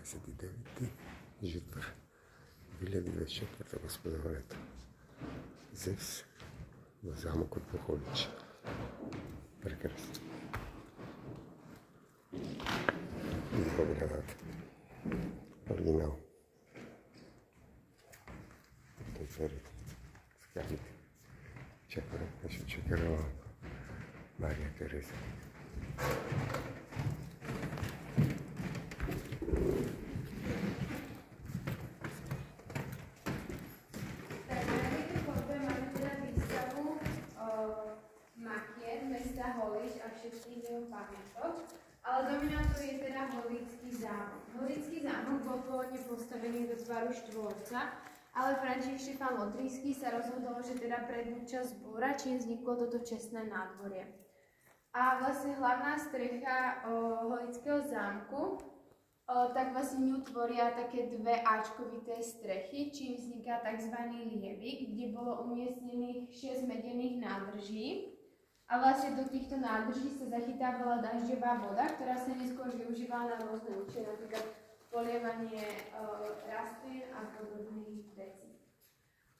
29. žitvar 2024. gospodova leta. Zevs v zámok od Bochovič. Prekrásne. Výchov granát. Originál. To je celý skladník. Čekaj, naša Čekarová. Mária Teresa. Mesta Holíč a všetkých jeho pamiatok, ale dominantou je teda Holíčský zámok. Holíčský zámok bol pôvodne postavený do tvaru štvorca, ale František Štefán Lotrísky sa rozhodol, že teda prednú časť zbúra, čím vzniklo toto čestné nádvorie. A vlastne hlavná strecha Holíčského zámku, tak vlastne ňu tvoria také dve áčkovité strechy, čím vzniká tzv. Lievik, kde bolo umiestnených 6 medených nádrží. A vlastne do týchto nádrží sa zachytávala dažďová voda, ktorá sa neskôr využívala na rôzne účely, napríklad polievanie rastlín a podobných vecí.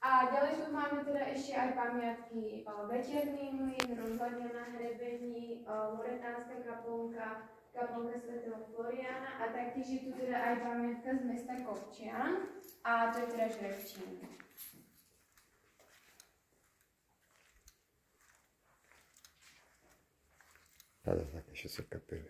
A ďalej tu máme teda ešte aj pamiatky Večerný mlyn, rozhľadňa na hrebení, Loretánska kaplnka, kaplnka svätého Floriána a taktiež je tu teda aj pamiatka z mesta Kopčian a to je teda Žrevčín. Cada vaca se capela.